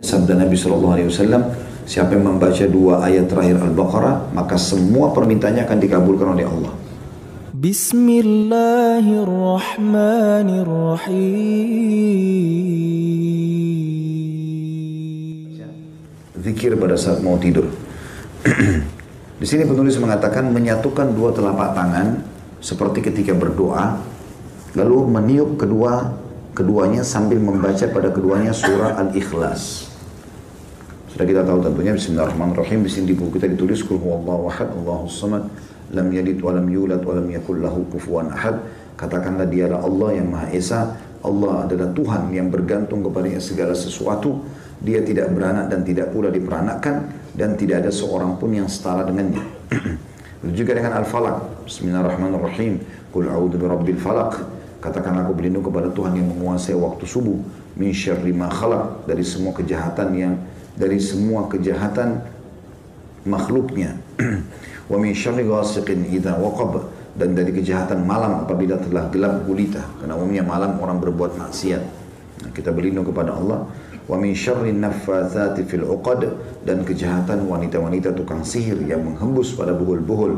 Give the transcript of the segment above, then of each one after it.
Sabda Nabi SAW, siapa yang membaca 2 ayat terakhir Al-Baqarah, maka semua permintaannya akan dikabulkan oleh Allah. Bismillahirrahmanirrahim. Zikir pada saat mau tidur. Di sini penulis mengatakan menyatukan 2 telapak tangan seperti ketika berdoa, lalu meniup keduanya sambil membaca pada keduanya surah Al-Ikhlas. Sudah kita tahu tentunya Bismillahirrahmanirrahim. Di sini di buku kita ditulis Qul huwallahu ahad, Allahus samad, lam yalid wa lam yulad wa lam yakul lahu kufuwan ahad. Katakanlah dialah Allah yang Maha Esa. Allah adalah Tuhan yang bergantung kepadanya segala sesuatu. Dia tidak beranak dan tidak pula diperanakkan, dan tidak ada seorang pun yang setara dengannya. Juga dengan Al-Falaq. Bismillahirrahmanirrahim. Qul a'udzu birabbil falaq. Katakan aku berlindung kepada Tuhan yang menguasai waktu subuh. Min syarri ma khalaq, dari semua kejahatan makhluknya. Wa min syarri ghasiqin idza waqab, dan dari kejahatan malam apabila telah gelap gulita, karena umumnya malam orang berbuat maksiat. Nah, kita berlindung kepada Allah. Wa min syarri naffatsati fil 'uqad, dan kejahatan wanita-wanita tukang sihir yang menghembus pada buhul-buhul.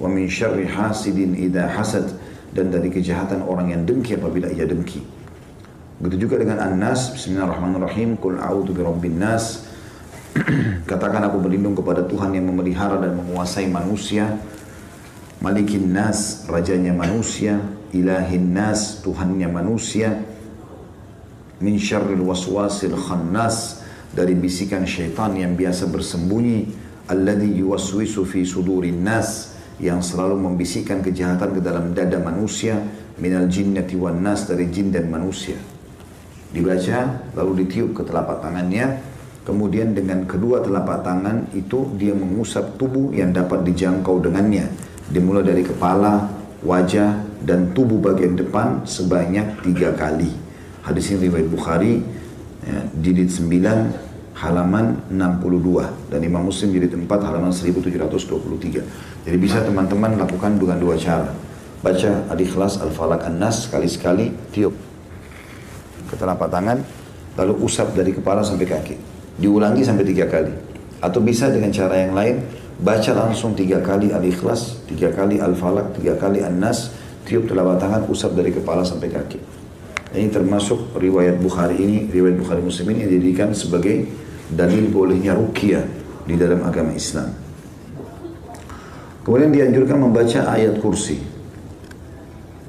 Wa min syarri hasidin idza hasad, dan dari kejahatan orang yang dengki apabila ia dengki. Begitu juga dengan An-Nas. Bismillahirrahmanirrahim. Qul a'udzu birabbin nas. Katakan aku berlindung kepada Tuhan yang memelihara dan menguasai manusia. Malikin nas, rajanya manusia. Ilahin nas, Tuhannya manusia. Min syarril waswasil khannas, dari bisikan syaitan yang biasa bersembunyi. Alladhi yuwaswisu fi sudurin nas, yang selalu membisikkan kejahatan ke dalam dada manusia. Minal jinnati wan nas, dari jin dan manusia. Dibaca lalu ditiup ke telapak tangannya, kemudian dengan kedua telapak tangan itu dia mengusap tubuh yang dapat dijangkau dengannya, dimulai dari kepala, wajah, dan tubuh bagian depan sebanyak 3 kali. Hadis ini riwayat Bukhari, jilid 9 halaman 62, dan Imam Muslim jilid 4 halaman 1723. Jadi bisa teman-teman lakukan dengan 2 cara. Baca Al-Ikhlas, Al-Falaq, An-Nas sekali-sekali, tiup ke telapak tangan, lalu usap dari kepala sampai kaki. Diulangi sampai 3 kali. Atau bisa dengan cara yang lain, baca langsung 3 kali Al-Ikhlas, 3 kali Al-Falaq, 3 kali An-Nas, tiup telapak tangan, usap dari kepala sampai kaki. Ini termasuk riwayat Bukhari ini, riwayat Bukhari Muslim ini dijadikan sebagai dalil bolehnya ruqyah di dalam agama Islam. Kemudian dianjurkan membaca ayat kursi.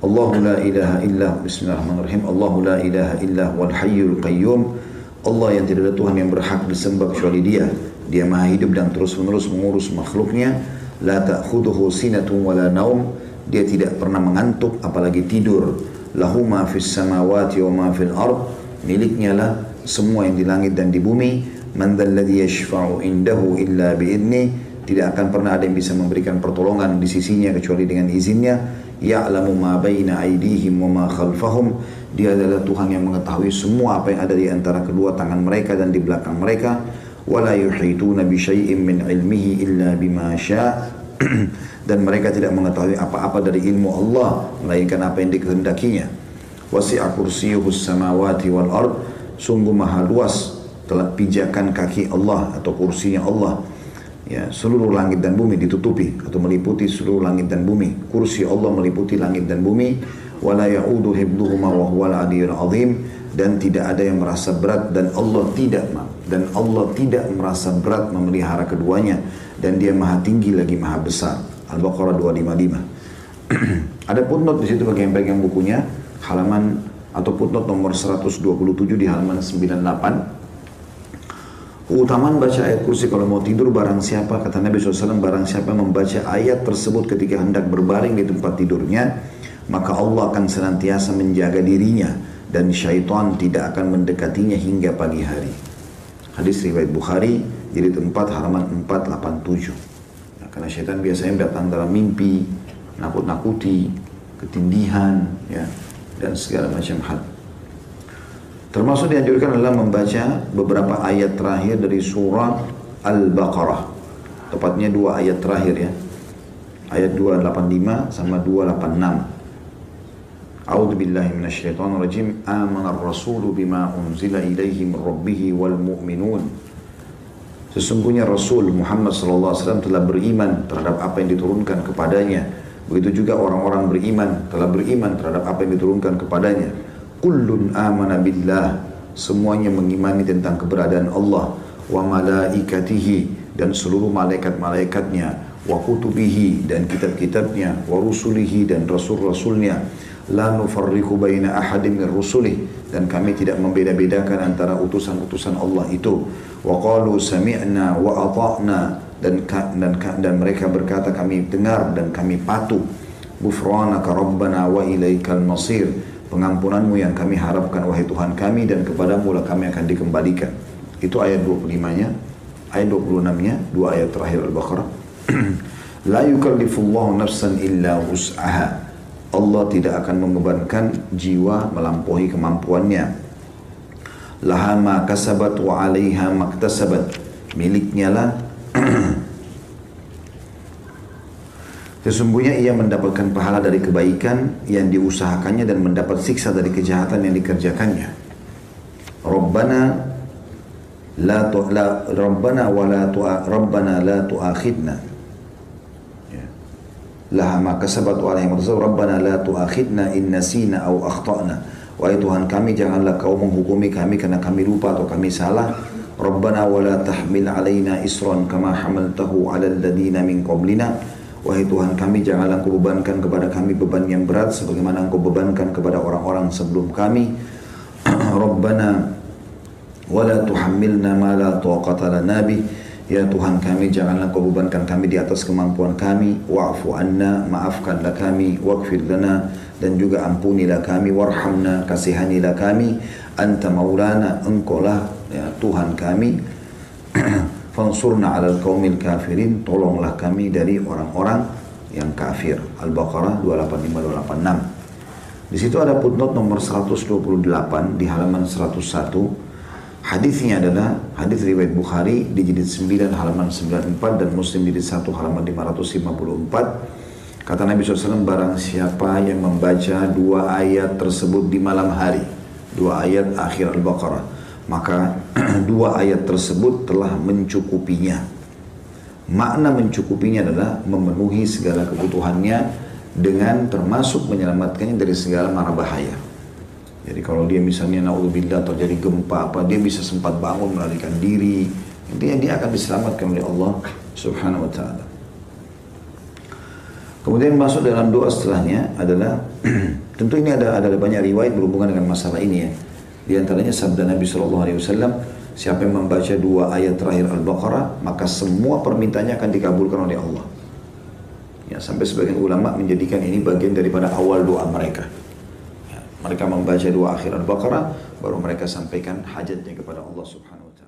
Allahu la ilaha illa, bismillahirrahmanirrahim. Allahu la ilaha illa wal hayyul qayyum. Allah yang tidak ada Tuhan yang berhak disembah kecuali Dia. Dia Maha hidup dan terus-menerus mengurus makhluknya. La ta'khudhuhu sinatun wala naum. Dia tidak pernah mengantuk apalagi tidur. Lahu ma fis samawati wa ma fil ard. Miliknya lah semua yang di langit dan di bumi. Man dzalladzi yashfa'u indahu illa bi'idni. Tidak akan pernah ada yang bisa memberikan pertolongan di sisinya kecuali dengan izinnya. Ya'lamu ma baina aydihim wa ma khalfahum. Dia adalah Tuhan yang mengetahui semua apa yang ada di antara kedua tangan mereka dan di belakang mereka. Wala yuhituna bi syai'in min ilmihi illa bima syaa'. Dan mereka tidak mengetahui apa-apa dari ilmu Allah melainkan apa yang dikehendakinya. Wasi'a kursiyyuhus samawati wal ard. Sungguh maha luas telah pijakan kaki Allah atau kursinya Allah. Ya, seluruh langit dan bumi ditutupi atau meliputi seluruh langit dan bumi. Kursi Allah meliputi langit dan bumi. Wala ya'udu hibduhuma wa huwal 'aliyyul 'azim. Dan tidak ada yang merasa berat, dan Allah tidak merasa berat memelihara keduanya, dan Dia Maha tinggi lagi Maha besar. Al-Baqarah 255. Ada footnote di situ bagi yang pegang bukunya, halaman atau footnote nomor 127 di halaman 98. Keutamaan baca ayat kursi kalau mau tidur, barang siapa, kata Nabi SAW, barang siapa membaca ayat tersebut ketika hendak berbaring di tempat tidurnya, maka Allah akan senantiasa menjaga dirinya dan syaitan tidak akan mendekatinya hingga pagi hari. Hadis riwayat Bukhari, jilid 4 halaman 487. Nah, karena syaitan biasanya datang dalam mimpi, nakut-nakuti, ketindihan, ya, dan segala macam hal. Termasuk dianjurkan adalah membaca beberapa ayat terakhir dari surah Al-Baqarah. Tepatnya 2 ayat terakhir, ya. Ayat 285 sama 286. A'udzu billahi minasyaitonir rajim. Amanar rasulu bima unzila ilaihi min rabbih wal mu'minun. Sesungguhnya Rasul Muhammad SAW telah beriman terhadap apa yang diturunkan kepadanya. Begitu juga orang-orang beriman telah beriman terhadap apa yang diturunkan kepadanya. Kullun amana billah, semuanya mengimani tentang keberadaan Allah, wa malaikatihi, dan seluruh malaikat-malaikatnya, wa kutubihi, dan kitab-kitabnya, wa rusulihi, dan rasul-rasulnya. La nufarriqu baina ahadin min rusulih, dan kami tidak membeda-bedakan antara utusan-utusan Allah itu. Wa qalu sami'na wa ata'na, dan mereka berkata kami dengar dan kami patuh. Ghufranaka rabbana wa ilaikal masir, pengampunanmu yang kami harapkan wahai Tuhan kami, dan kepadamu lah kami akan dikembalikan. Itu ayat 25-nya. Ayat 26-nya, dua ayat terakhir Al-Baqarah. La yukallifullahu nafsan illa wus'aha, Allah tidak akan membebankan jiwa melampaui kemampuannya. Laha ma kasabat wa 'alaiha maktasabat, miliknya lah sesungguhnya ia mendapatkan pahala dari kebaikan yang diusahakannya dan mendapat siksa dari kejahatan yang dikerjakannya. Rabbana la tu'akhidna, laha ma kasabat wa 'alaiha maktasabat, Rabbana la tu'akhidna in nasina aw akhtana, wahai Tuhan kami janganlah kau menghukumi kami karena kami lupa atau kami salah. Rabbana wa la tahmil 'alaina isran kama hamaltahu 'alal ladina min qablina, wahai Tuhan kami janganlah engkau bebankan kepada kami beban yang berat sebagaimana engkau bebankan kepada orang-orang sebelum kami. Rabbana wa la tuhammilna ma la taqata lana bih, ya Tuhan kami janganlah engkau bebankan kami di atas kemampuan kami. Wa'fu anna, maafkanlah kami. Waghfir lana, dan juga ampunilah kami. Warhamna, kasihanilah kami. Anta maulana, engkaulah ya Tuhan kami. Fansurna 'alal qaumil kafirin, tolonglah kami dari orang-orang yang kafir. Al-Baqarah 285-286. Di situ ada footnote nomor 128 di halaman 101. Hadisnya adalah hadis riwayat Bukhari di jilid 9 halaman 94 dan Muslim di jilid 1 halaman 554. Kata Nabi SAW, barang siapa yang membaca dua ayat tersebut di malam hari, dua ayat akhir Al-Baqarah, maka dua ayat tersebut telah mencukupinya. Makna mencukupinya adalah memenuhi segala kebutuhannya dengan termasuk menyelamatkannya dari segala mara bahaya. Jadi kalau dia misalnya naudzubillah terjadi gempa apa, dia bisa sempat bangun melarikan diri, intinya dia akan diselamatkan oleh Allah Subhanahu wa taala. Kemudian masuk dalam doa setelahnya adalah tentu ini ada banyak riwayat berhubungan dengan masalah ini ya. Di antaranya sabda Nabi SAW, siapa yang membaca dua ayat terakhir Al-Baqarah, maka semua permintaannya akan dikabulkan oleh Allah. Ya, sampai sebagian ulama menjadikan ini bagian daripada awal doa mereka. Ya, mereka membaca dua akhir Al-Baqarah, baru mereka sampaikan hajatnya kepada Allah Subhanahu wa taala.